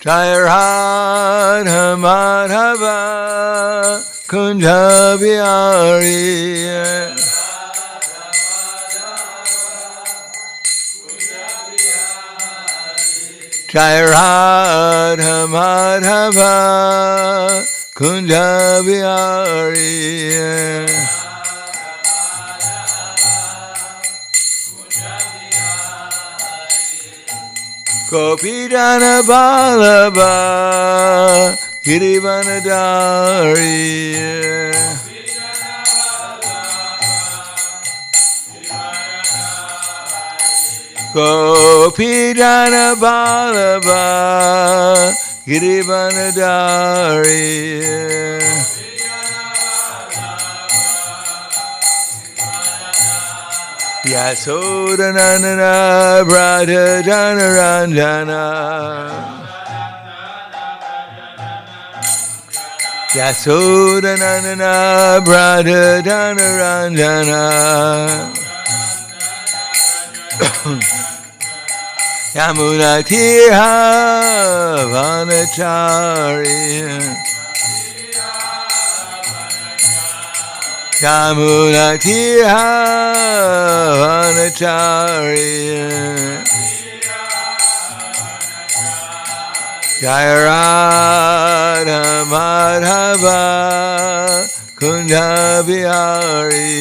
Jai Radha Madhava Kunja Bihari. Jai Radha Madhava Kunja Bihari. Gopijana Vallabha Girivanadari. Gopijana Vallabha Girivanadari. Yasodanandana Prahladananda Ranjana. Yasodanandana Prahladananda Ranjana. Yamuna Tira Vanachari. Yamuna Tira Vanachari. Jai Radha Madhava Kunja Bihari.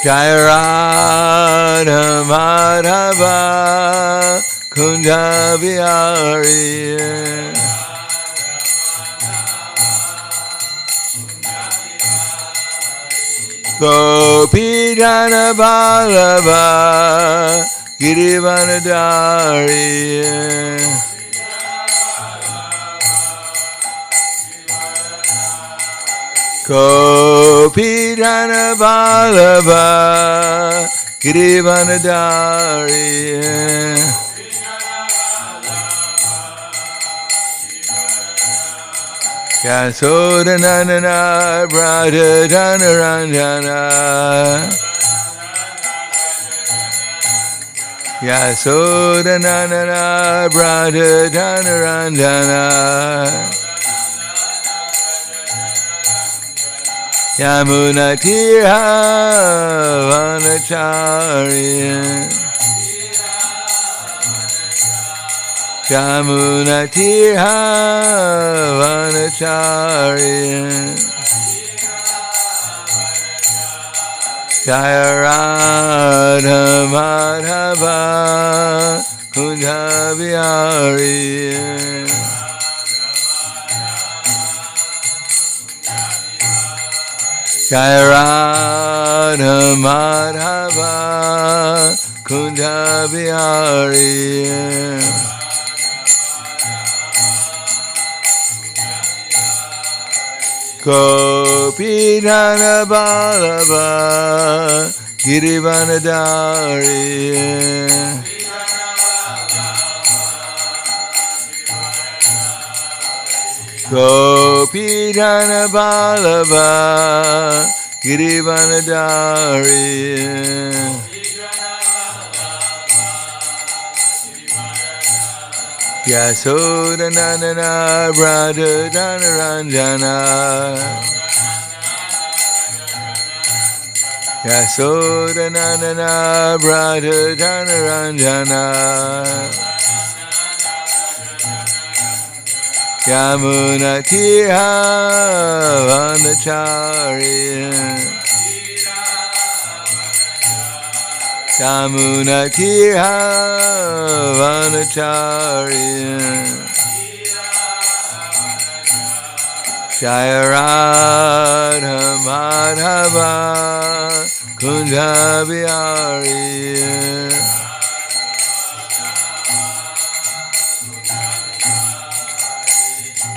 Jai Radha Madhava Kunja Bihari. Gopijana Vallabha Girivanadari. Gopijana Vallabha Girivanadari. Yasodanandana Prahladananda Ranjana. Yasodanandana Prahladananda Ranjana. Yamuna Tira Vanachari. Yamuna Tira Vanachari. Jai Radha Madhava Kunja Bihari. Jai Radha Madhava Kunja Bihari. Gopijana Vallabha Girivanadari. Gopijana Vallabha Girivanadari. Yasodanandana Prahladananda Ranjana. Yasodanandana Prahladananda Ranjana. Yamuna Tira Vanachari. Yamuna Tira Vanachari. Jai Radha Madhava Kunja Bihari.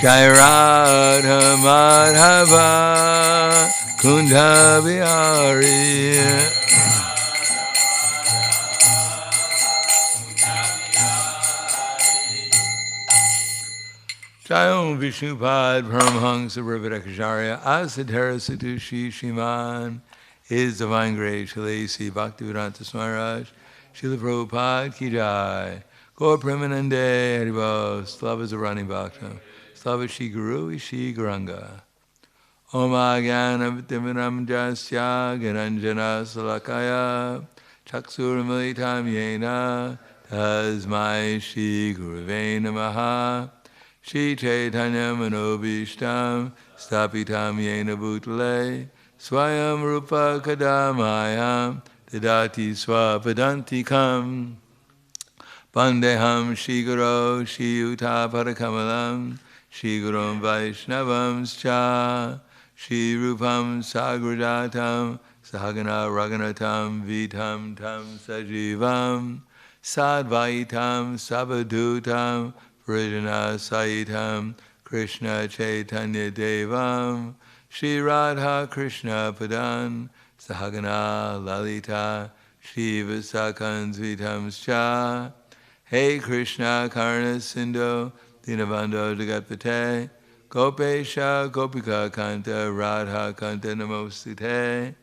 Jai Radha Madhava Kunja Bihari. Jayom Vishnupad Brahmhangsa Brahmadakacharya Asadhara Sadushi Shiman His Divine Grace, Srila A.C. Bhaktivedanta Swami Maharaj, Srila Prabhupada Ki Jai, Gaur Premanande Haribol, Slava Zarani Bhaktam, Slava Shri Guru Ishi Garanga. Om Agyanam Timanam Jasya Gyananjana Salakaya Chaksur Militam Yena Tasmai Shri Guruve Namaha Shri Chaitanya Manobishtam Stapitam Yena Bhutale Swayam Rupa Kadamayam Dadati Swapadantikam Bandeham Shri Guru Shri Yuta Parakamalam Shri Gurum Vaishnavam Scha Shri Rupam Sagrajatam Sahagana Raghunatam Vitam Tam Sajivam Sadvaitam Sabadutam Vrijana Saitam Krishna Chaitanya Devam Shri Radha Krishna Padan Sahagana Lalita Shri Visakan Vitam Scha Hey Krishna Karna Sindhu Dinabandho Jagatpate Gopesha Gopika Kanta Radha Kanta Namostite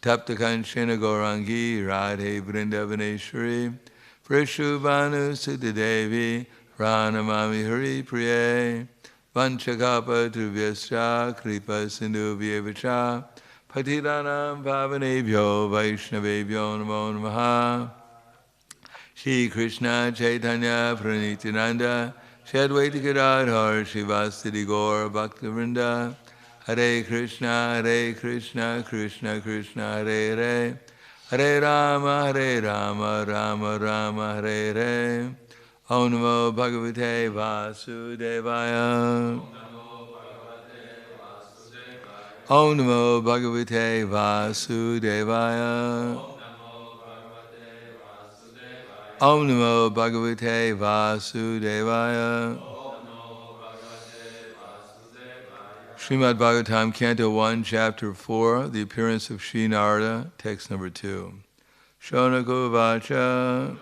Tapta Kanchana Gaurangi Radhe Vrindavaneshwari Prishubhanu Sutadevi Pranamami Hari Priye Vanchakapa Tuvyascha Kripa Sindhu Vyevacha Patidanam Pavanebhyo Vaishnavebhyo Namo Namaha Shri Krishna Chaitanya Pranityananda Shri Advaita Gadadhar Srivasadi Gaur Bhaktivinoda Hare Krishna Krishna Krishna Hare Hare Hare Rama Rama Rama Hare Hare Om Namo Bhagavate Vasudevaya Om Namo Bhagavate Vasudevaya Om Namo Bhagavate Vasudevaya. Srimad Bhagavatam, Canto 1, Chapter 4, The Appearance of Sri Narada, Text number 2. Shonaka Vacha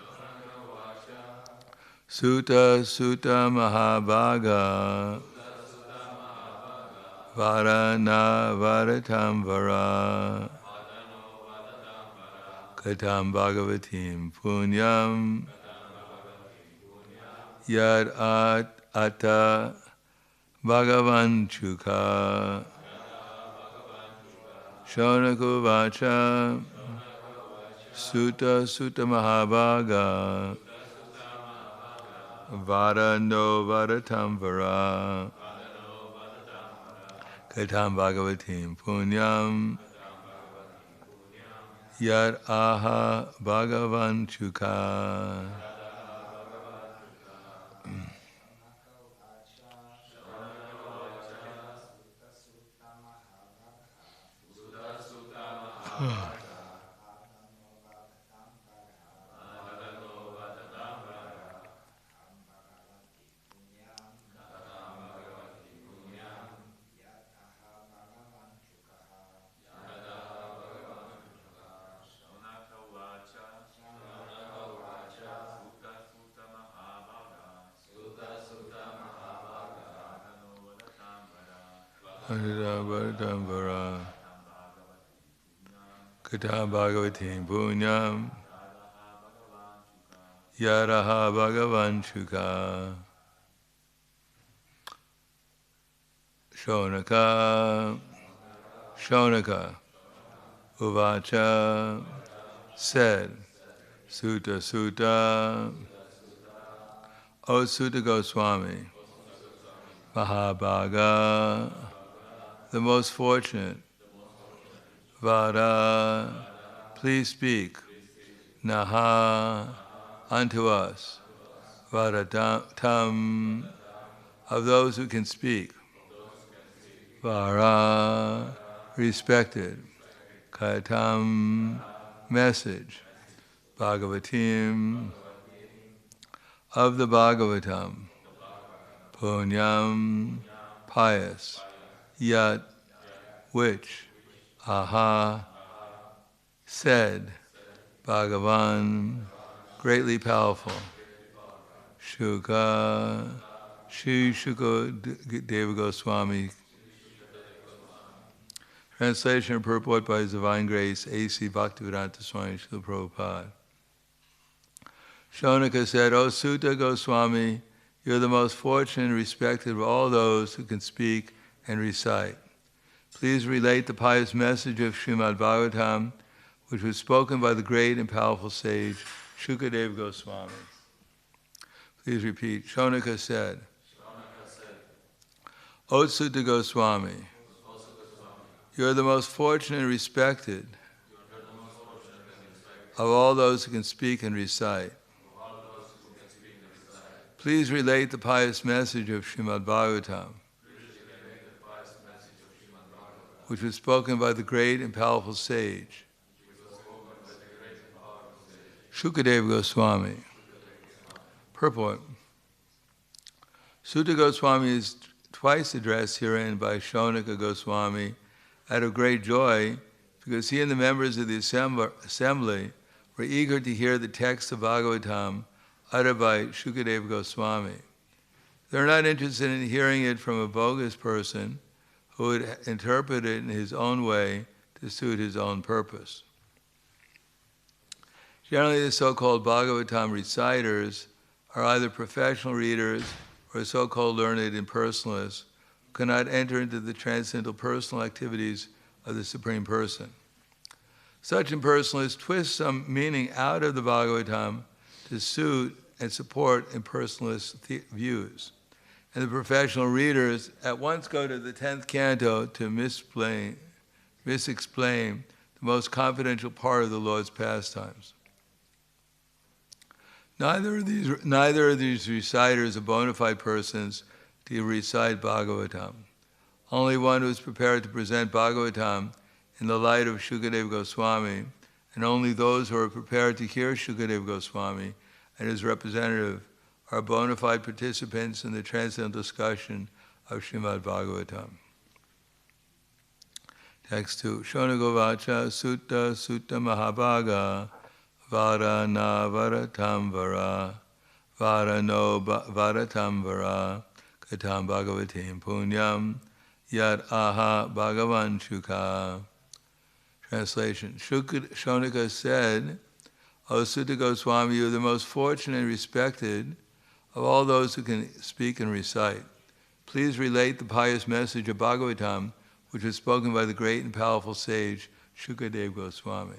Sutta Sutta Mahabhaga Varana Varatam Vara Katam Bhagavatim Punyam Yad Atta Bhagavan Chuka Shonaka Vacha Sutta Sutta Mahabhaga Varano Varatam Vara Katam Bhagavatim Punyam Yad Aha Bhagavan Chuka. Katam Bhagavatim Punyam Yadaha Bhagavan Chuka Shonaka Uvacha said Sutta O Sutta Goswami Mahabhaga the most fortunate Vada, please speak. Naha, unto us. Vadatam, of those who can speak. Vara, respected. Katam, message. Bhagavatim, of the Bhagavatam. Punyam, pious. Yat, which. Aha, said, Bhagavan, greatly powerful. Shuka, Shri Shuka Deva Goswami. Translation and purport by His Divine Grace, A.C. Bhaktivedanta Swami Srila Prabhupada. Shaunaka said, O Sutta Goswami, you are the most fortunate and respected of all those who can speak and recite. Please relate the pious message of Srimad Bhagavatam, which was spoken by the great and powerful sage Shukadeva Goswami. Please repeat. Shaunaka said, O Sutta Goswami, you are the most fortunate and respected of all those who can speak and recite. Please relate the pious message of Srimad Bhagavatam, which was spoken by the great and powerful sage Shukadeva Goswami. Purport. Sutta Goswami is twice addressed herein by Shaunaka Goswami out of great joy, because he and the members of the assembly were eager to hear the text of Bhagavatam uttered by Shukadeva Goswami. They're not interested in hearing it from a bogus person who would interpret it in his own way to suit his own purpose. Generally, the so-called Bhagavatam reciters are either professional readers or so-called learned impersonalists who cannot enter into the transcendental personal activities of the Supreme Person. Such impersonalists twist some meaning out of the Bhagavatam to suit and support impersonalist views. And the professional readers at once go to the 10th canto to misexplain the most confidential part of the Lord's pastimes. Neither of these reciters are bona fide persons to recite Bhagavatam. Only one who is prepared to present Bhagavatam in the light of Shukadeva Goswami, and only those who are prepared to hear Shukadeva Goswami and his representative are bona fide participants in the transcendental discussion of Srimad Bhagavatam. Text 2. Shonagovacha Sutta Sutta Mahabhaga Vara na Varatam Vara Vara no Varatam Vara Katam Bhagavatim Punyam Yad Aha Bhagavan Shuka. Translation. Shaunaka said, O Sutta Goswami, you are the most fortunate and respected of all those who can speak and recite. Please relate the pious message of Bhagavatam, which was spoken by the great and powerful sage Shukadeva Goswami.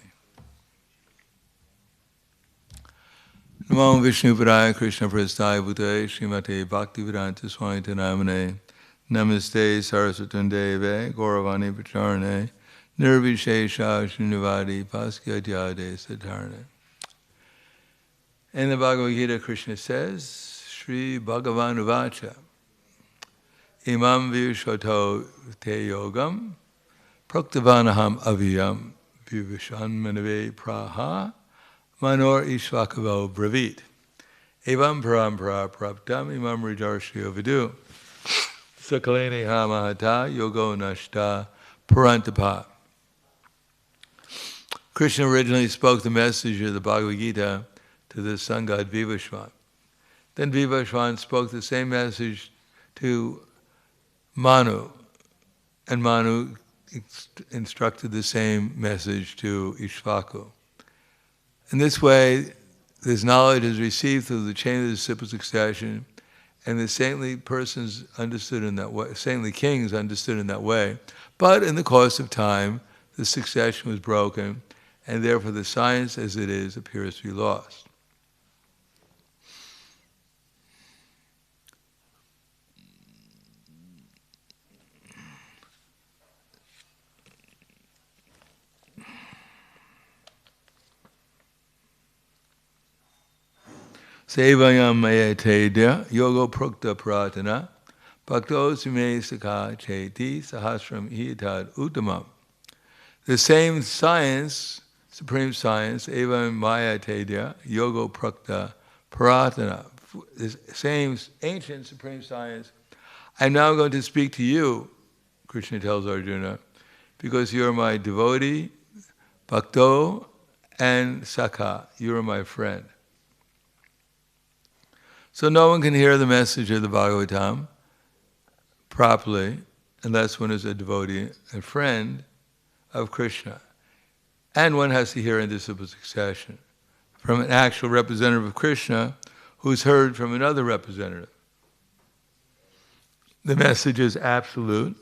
Namo Vishnu Padaya Krishna Prasthaya Bhutale Srimate Bhaktivedanta Swami Namane Namaste Saraswatundeve Gauravani Pacharane Nirvishesha Srinivadi Paskyatyade Satarane. In the Bhagavad Gita, Krishna says, Shri Bhagavan Uvacha Imam Vishwato Te Yogam Praktavanaham Aviyam Vivishan Manave Praha Manor Ishvakavo Bravit Evam Parampara Praptam Imam Rijarshio Vidu Sakalene Hamahata Yogo Nashta Parantapa. Krishna originally spoke the message of the Bhagavad Gita to the sun god Vivashvan. Then Vivashvan spoke the same message to Manu, and Manu instructed the same message to Ishvaku. In this way, this knowledge is received through the chain of disciple succession, and the saintly persons understood in that way, saintly kings understood in that way. But in the course of time, the succession was broken, and therefore the science as it is appears to be lost. Sevayam mayatedya yogo prokta pratana bhakto sume sakha cheti sahasram hitad uttamam. The same science, supreme science, evam mayatedya yogo prokta pratana, the same ancient supreme science, I'm now going to speak to you, Krishna tells Arjuna, because you are my devotee, bhakto, and sakha, you are my friend. So no one can hear the message of the Bhagavatam properly unless one is a devotee and friend of Krishna. And one has to hear in disciple succession from an actual representative of Krishna who's heard from another representative. The message is absolute.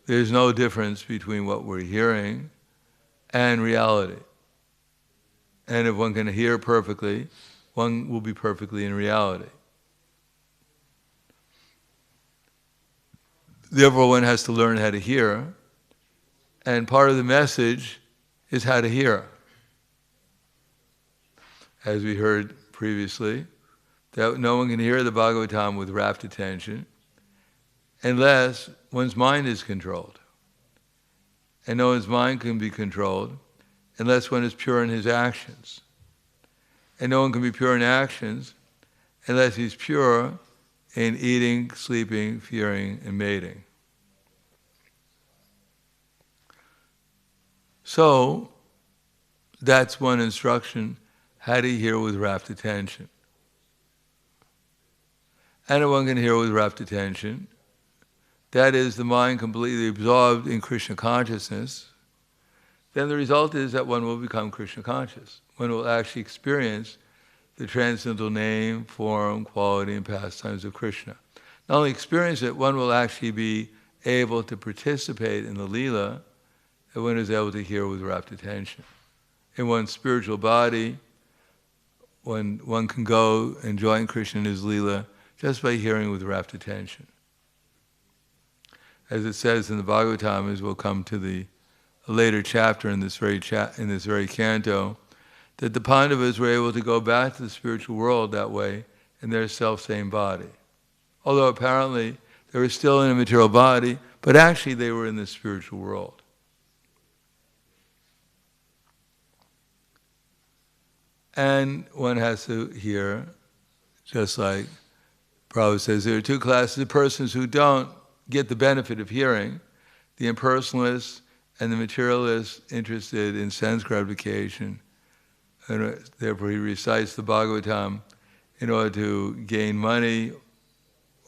There's no difference between what we're hearing and reality. And if one can hear perfectly, one will be perfectly in reality. Therefore, one has to learn how to hear, and part of the message is how to hear. As we heard previously, that no one can hear the Bhagavatam with rapt attention unless one's mind is controlled. And no one's mind can be controlled unless one is pure in his actions. And no one can be pure in actions unless he's pure in eating, sleeping, fearing, and mating. So, that's one instruction, how to hear with rapt attention. And if one can hear with rapt attention, that is, the mind completely absorbed in Krishna consciousness, then the result is that one will become Krishna conscious. One will actually experience the transcendental name, form, quality, and pastimes of Krishna. Not only experience it, one will actually be able to participate in the Leela, that one is able to hear with rapt attention. In one's spiritual body, one can go and join Krishna in his Leela just by hearing with rapt attention. As it says in the Bhagavatam, as we'll come to a later chapter in this very canto, that the Pandavas were able to go back to the spiritual world that way in their self-same body. Although apparently they were still in a material body, but actually they were in the spiritual world. And one has to hear, just like Prabhupada says, there are two classes of persons who don't get the benefit of hearing: the impersonalists and the materialists interested in sense gratification. And therefore he recites the Bhagavatam in order to gain money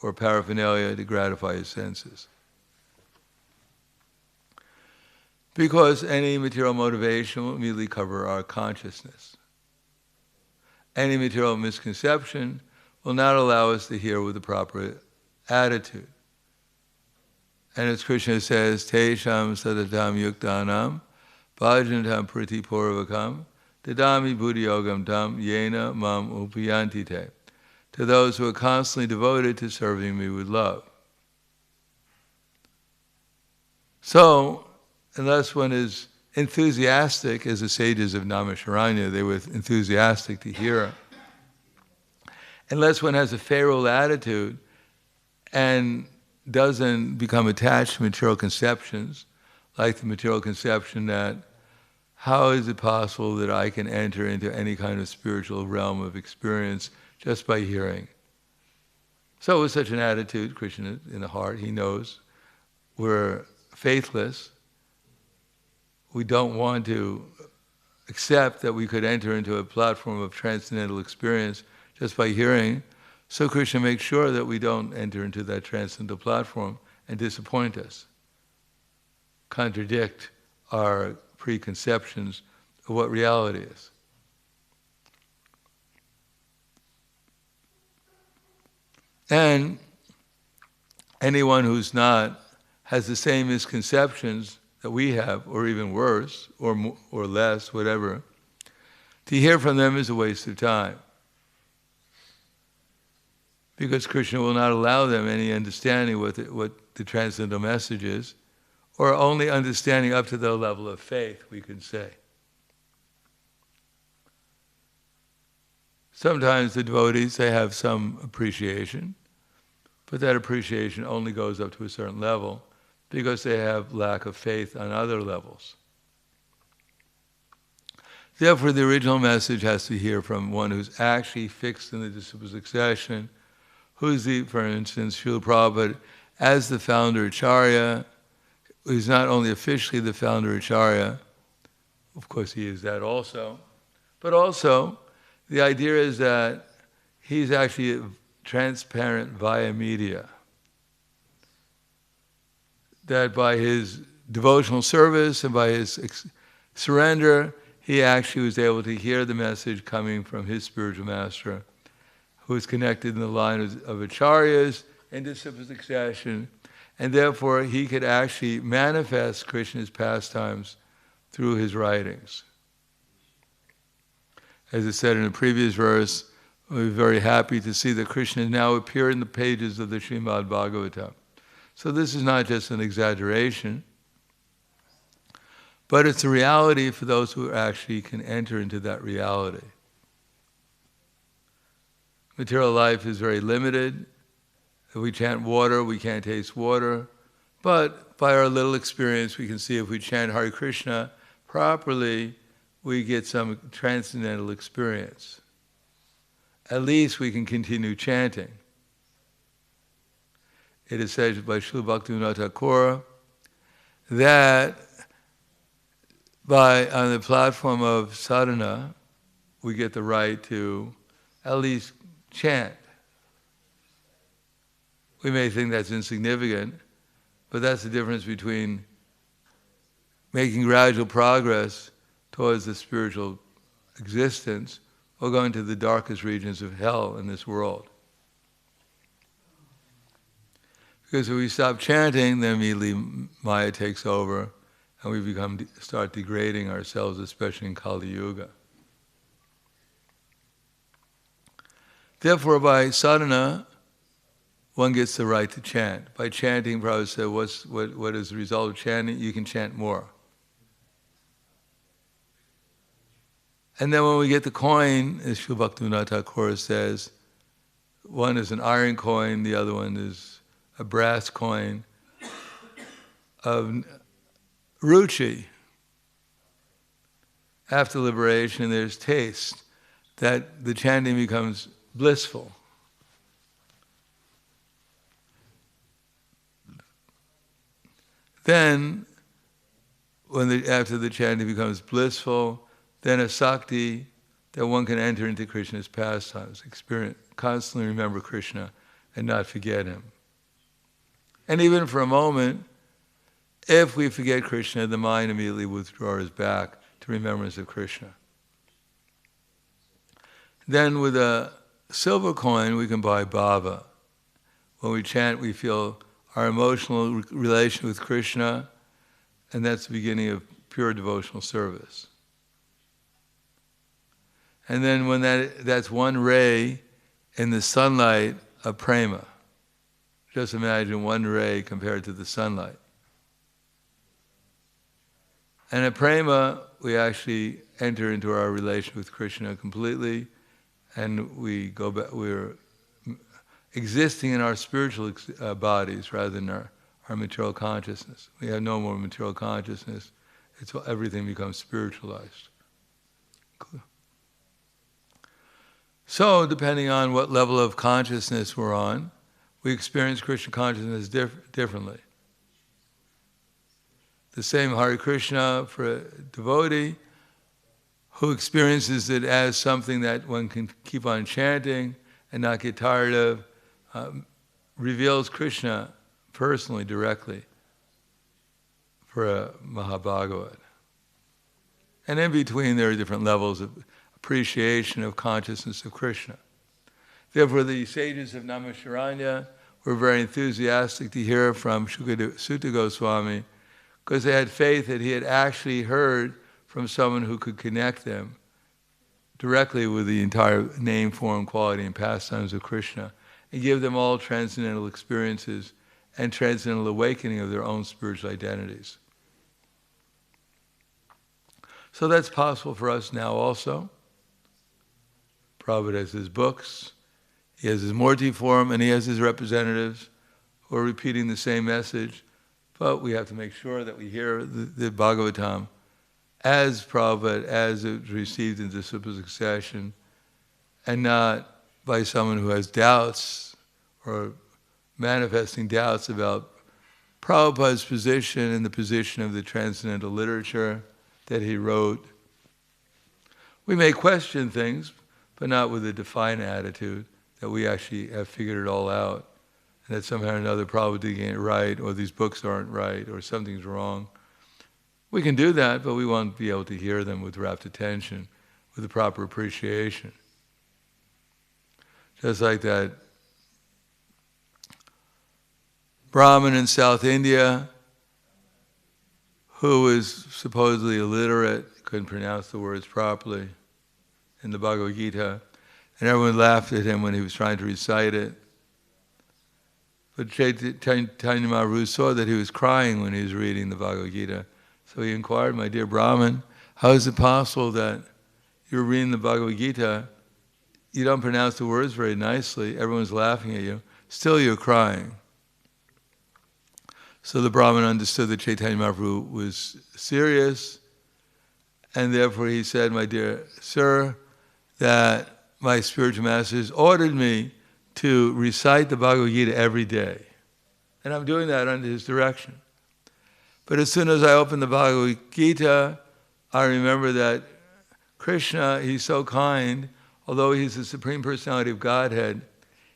or paraphernalia to gratify his senses. Because any material motivation will immediately cover our consciousness. Any material misconception will not allow us to hear with the proper attitude. And as Krishna says, Tesham sadatam yuktanam bhajantam pritipurvakam dadami buddhiyogam tam yena mam upayantite. To those who are constantly devoted to serving me with love. So, unless one is enthusiastic, as the sages of Naimisharanya, they were enthusiastic to hear. Unless one has a favorable attitude and doesn't become attached to material conceptions, like the material conception that how is it possible that I can enter into any kind of spiritual realm of experience just by hearing? So with such an attitude, Krishna in the heart, he knows we're faithless. We don't want to accept that we could enter into a platform of transcendental experience just by hearing. So Krishna makes sure that we don't enter into that transcendental platform and disappoint us, contradict our preconceptions of what reality is. And anyone who's not has the same misconceptions that we have, or even worse, or less, whatever, to hear from them is a waste of time. Because Krishna will not allow them any understanding what the transcendental message is, or only understanding up to the level of faith, we can say. Sometimes the devotees, they have some appreciation, but that appreciation only goes up to a certain level because they have lack of faith on other levels. Therefore, the original message has to hear from one who's actually fixed in the disciple succession, who's for instance, Srila Prabhupada, as the founder Acharya, who's not only officially the founder Acharya, of course he is that also, but also the idea is that he's actually transparent via media. That by his devotional service and by his surrender, he actually was able to hear the message coming from his spiritual master, who is connected in the line of acharyas in disciple succession, and therefore he could actually manifest Krishna's pastimes through his writings. As I said in a previous verse, we're very happy to see that Krishna now appear in the pages of the Srimad Bhagavatam. So this is not just an exaggeration, but it's a reality for those who actually can enter into that reality. Material life is very limited. If we chant water, we can't taste water. But by our little experience, we can see if we chant Hare Krišna properly, we get some transcendental experience. At least we can continue chanting. It is said by Srila Bhaktivinoda Thakur that on the platform of sadhana, we get the right to at least chant. We may think that's insignificant, but that's the difference between making gradual progress towards the spiritual existence or going to the darkest regions of hell in this world. Because if we stop chanting, then immediately Maya takes over and we start degrading ourselves, especially in Kali Yuga. Therefore, by sadhana, one gets the right to chant. By chanting, Prabhupada said, what is the result of chanting? You can chant more. And then when we get the coin, as Srila Bhaktivinoda Thakur says, one is an iron coin, the other one is a brass coin of ruchi. After liberation, there's taste, that the chanting becomes blissful. Then, after the chanting becomes blissful, then a sakti that one can enter into Krishna's pastimes, experience, constantly remember Krishna and not forget him. And even for a moment, if we forget Krishna, the mind immediately withdraws back to remembrance of Krishna. Then with a silver coin, we can buy bhava. When we chant, we feel our emotional relation with Krishna, and that's the beginning of pure devotional service. And then when that's one ray in the sunlight of prema. Just imagine one ray compared to the sunlight. And at prema, we actually enter into our relation with Krishna completely, and we go back. We're existing in our spiritual bodies rather than our material consciousness. We have no more material consciousness. Everything becomes spiritualized. So, depending on what level of consciousness we're on, we experience Krishna consciousness differently. The same Hare Krišna for a devotee who experiences it as something that one can keep on chanting and not get tired of, reveals Krishna personally, directly, for a Mahabhagavat. And in between, there are different levels of appreciation of consciousness of Krishna. Therefore, the sages of Naimisharanya were very enthusiastic to hear from Sutta Goswami, because they had faith that he had actually heard from someone who could connect them directly with the entire name, form, quality, and pastimes of Krishna, and give them all transcendental experiences and transcendental awakening of their own spiritual identities. So that's possible for us now also. Prabhupada has his books, he has his Murti form, and he has his representatives who are repeating the same message, but we have to make sure that we hear the Bhagavatam as Prabhupada, as it was received in disciple succession, and not by someone who has doubts or manifesting doubts about Prabhupada's position and the position of the transcendental literature that he wrote. We may question things, but not with a defiant attitude that we actually have figured it all out, and that somehow or another Prabhupada didn't get it right, or these books aren't right, or something's wrong, We can do that, but we won't be able to hear them with rapt attention, with the proper appreciation. Just like that Brahmin in South India who was supposedly illiterate, couldn't pronounce the words properly in the Bhagavad Gita, and everyone laughed at him when he was trying to recite it. But Chaitanya Mahaprabhu saw that he was crying when he was reading the Bhagavad Gita. So he inquired, "My dear Brahmin, how is it possible that you're reading the Bhagavad Gita, you don't pronounce the words very nicely, everyone's laughing at you, still you're crying?" So the Brahmin understood that Chaitanya Mahaprabhu was serious, and therefore he said, "My dear sir, that my spiritual masters ordered me to recite the Bhagavad Gita every day. And I'm doing that under his direction. But as soon as I open the Bhagavad Gita, I remember that Krishna, he's so kind, although he's the Supreme Personality of Godhead,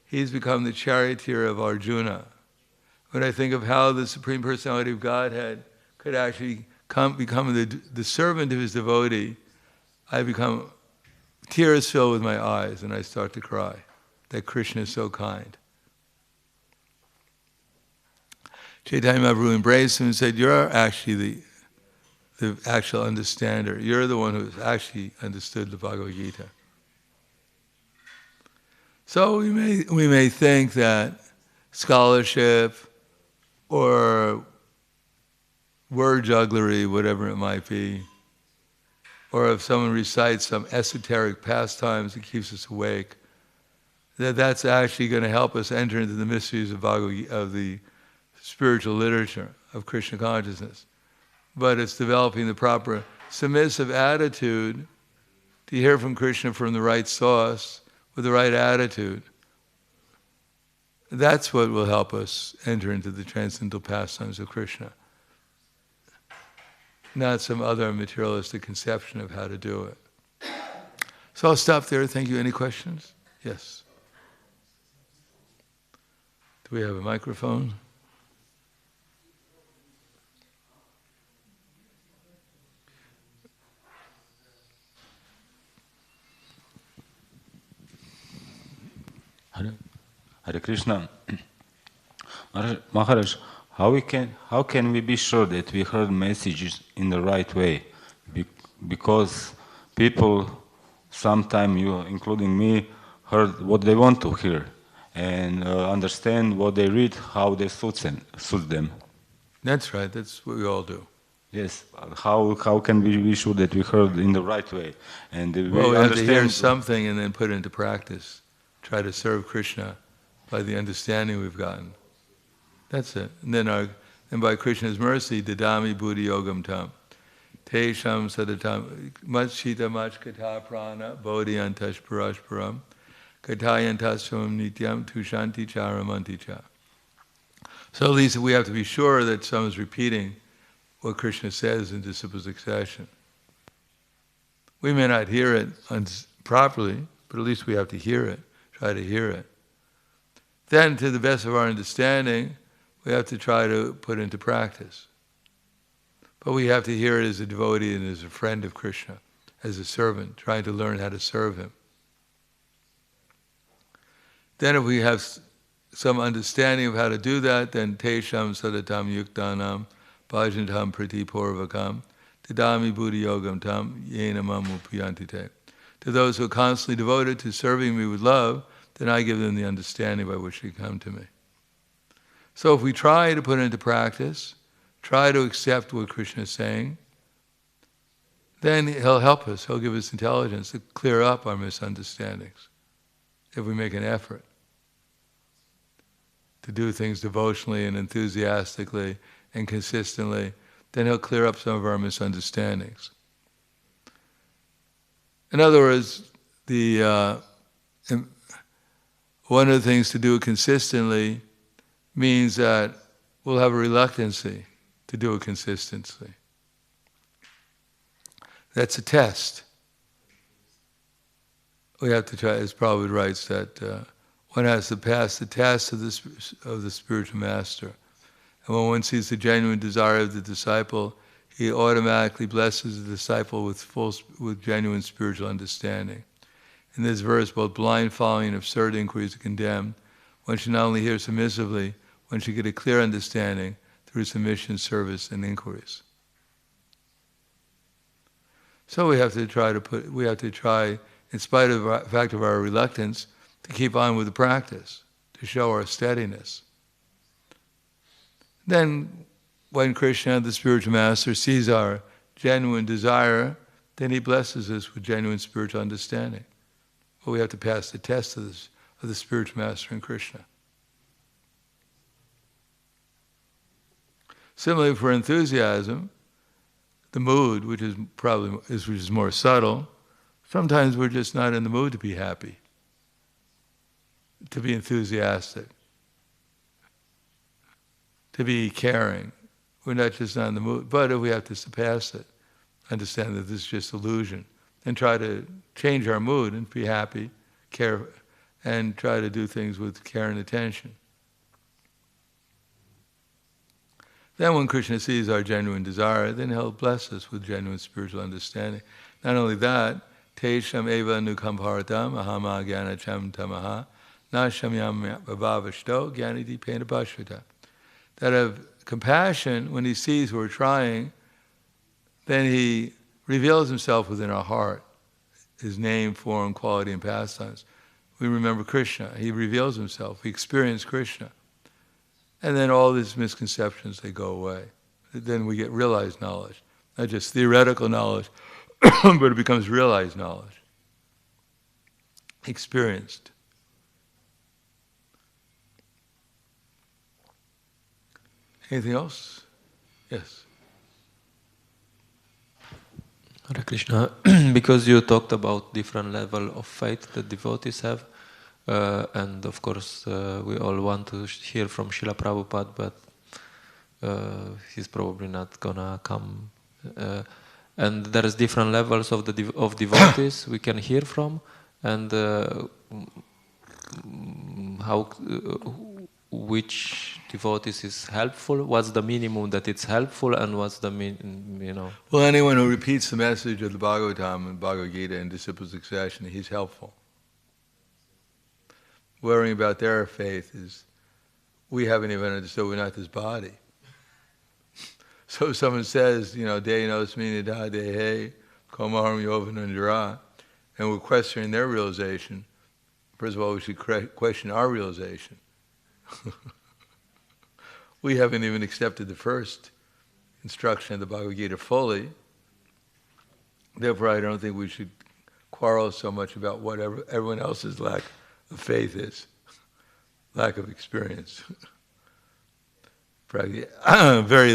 he's become the charioteer of Arjuna. When I think of how the Supreme Personality of Godhead could actually become the servant of his devotee, I become tears fill with my eyes and I start to cry that Krishna is so kind. Chaitanya Mahaprabhu embraced him and said, "You're actually the actual understander. You're the one who's actually understood the Bhagavad Gita." So we may think that scholarship or word jugglery, whatever it might be, or if someone recites some esoteric pastimes that keeps us awake, that's actually going to help us enter into the mysteries of the spiritual literature of Krishna consciousness. But it's developing the proper submissive attitude to hear from Krishna from the right source with the right attitude. That's what will help us enter into the transcendental pastimes of Krishna. Not some other materialistic conception of how to do it. So I'll stop there. Thank you. Any questions? Yes. Do we have a microphone? Hare Krishna. Maharaj, how can we be sure that we heard messages in the right way? Because people, sometime you, including me, heard what they want to hear and understand what they read, how they suit them. That's right. That's what we all do. Yes. How can we be sure that we heard in the right way? And we have to hear something and then put it into practice. Try to serve Krishna by the understanding we've gotten. That's it. And then by Krishna's mercy, dadami buddhi yogam tam, tesham sadatam, machita machkata prana, bodhiyantash parashparam, katayantasvam nityam, tushanti charamanti cha. So at least we have to be sure that someone's repeating what Krishna says in disciple succession. We may not hear it properly, but at least we have to hear it, try to hear it. Then, to the best of our understanding, we have to try to put into practice. But we have to hear it as a devotee and as a friend of Krishna, as a servant, trying to learn how to serve him. Then if we have some understanding of how to do that, then tesham sadatam yuktanam bhajantam priti purvakam dadami buddhi yogam tam yena mamu puyantite. To those who are constantly devoted to serving me with love, then I give them the understanding by which they come to me. So if we try to put it into practice, try to accept what Krishna is saying, then he'll help us, he'll give us intelligence to clear up our misunderstandings. If we make an effort to do things devotionally and enthusiastically and consistently, then he'll clear up some of our misunderstandings. In other words, one of the things to do it consistently means that we'll have a reluctancy to do it consistently. That's a test. We have to try, as Prabhupada writes, that one has to pass the test of the spiritual master. And when one sees the genuine desire of the disciple, he automatically blesses the disciple with genuine spiritual understanding. In this verse, both blind following and absurd inquiries are condemned. One should not only hear submissively, one should get a clear understanding through submission, service, and inquiries. So we have to try, in spite of the fact of our reluctance, to keep on with the practice, to show our steadiness. Then, when Krishna, the spiritual master, sees our genuine desire, then he blesses us with genuine spiritual understanding. But we have to pass the test of the spiritual master in Krishna. Similarly, for enthusiasm, the mood, which is more subtle, sometimes we're just not in the mood to be happy, to be enthusiastic, to be caring. We're not in the mood. But if we have to surpass it, understand that this is just illusion, and try to change our mood and be happy, care, and try to do things with care and attention. Then when Krishna sees our genuine desire, then he'll bless us with genuine spiritual understanding. Not only that, Tesham eva nukampharatam ahama gyanacham tamaha na shamyam bhavavashto gyaniti pena bhashvita. That of compassion, when he sees we're trying, then he reveals himself within our heart, his name, form, quality, and pastimes. We remember Krishna. He reveals himself. We experience Krishna. And then all these misconceptions, they go away. Then we get realized knowledge. Not just theoretical knowledge, but it becomes realized knowledge. Experienced. Anything else? Yes. Hare Krishna, because you talked about different level of faith that devotees have, and of course we all want to hear from Srila Prabhupada, but he's probably not gonna come. And there is different levels of devotees we can hear from, and which devotees is helpful, what's the minimum that it's helpful, and what's the Well, anyone who repeats the message of the Bhagavatam and Bhagavad Gita in disciple succession, he's helpful. Worrying about their faith is, we haven't even understood we're not this body. So if someone says, De nos mini da de he, komaram yovanandara, and we're questioning their realization, first of all, we should question our realization. We haven't even accepted the first instruction of the Bhagavad Gita fully. Therefore, I don't think we should quarrel so much about what everyone else's lack of faith is, lack of experience. Very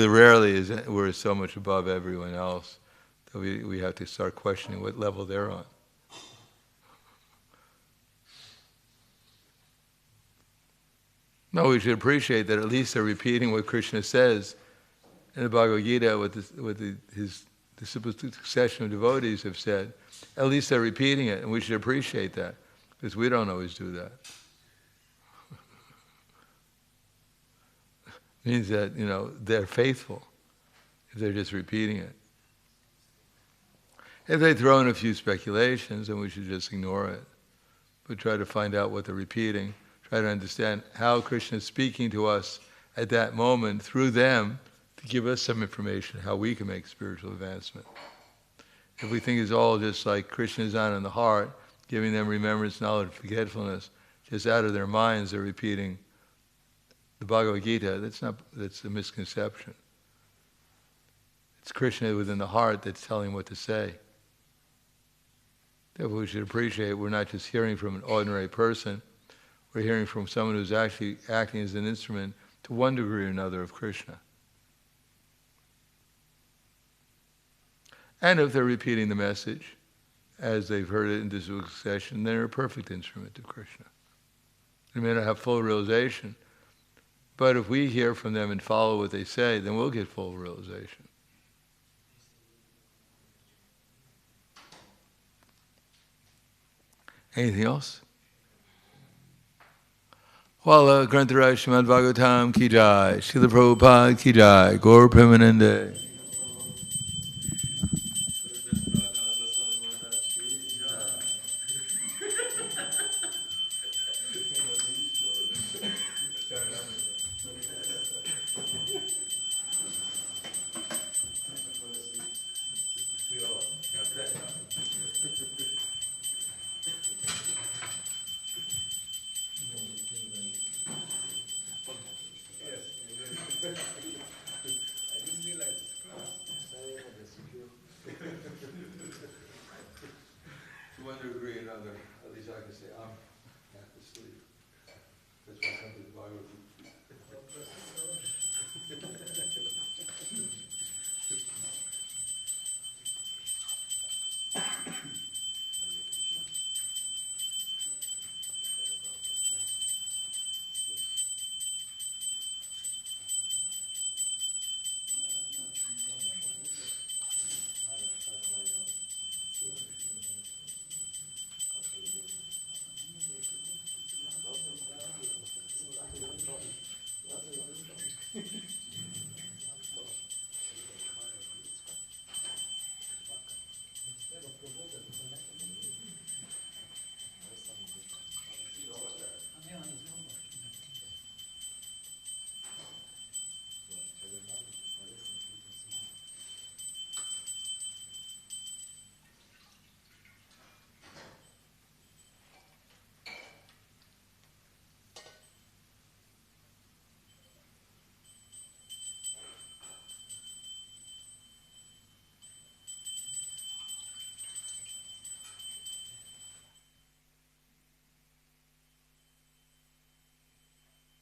rarely we're so much above everyone else that we have to start questioning what level they're on. No, we should appreciate that at least they're repeating what Krishna says in the Bhagavad Gita, what his disciple succession of devotees have said. At least they're repeating it, and we should appreciate that, because we don't always do that. It means that, they're faithful if they're just repeating it. If they throw in a few speculations, then we should just ignore it. But try to find out what they're repeating. Try to understand how Krishna is speaking to us at that moment through them to give us some information how we can make spiritual advancement. If we think it's all just like Krishna is on in the heart, giving them remembrance, knowledge, forgetfulness, just out of their minds they're repeating the Bhagavad Gita, that's a misconception. It's Krishna within the heart that's telling what to say. Therefore we should appreciate we're not just hearing from an ordinary person, we're hearing from someone who's actually acting as an instrument to one degree or another of Krishna. And if they're repeating the message as they've heard it in this succession, they're a perfect instrument of Krishna. They may not have full realization, but if we hear from them and follow what they say, then we'll get full realization. Anything else? Wala Grantaraj Srimad Bhagavatam ki jai, Srila Prabhupada ki jai, Gaur Premanande.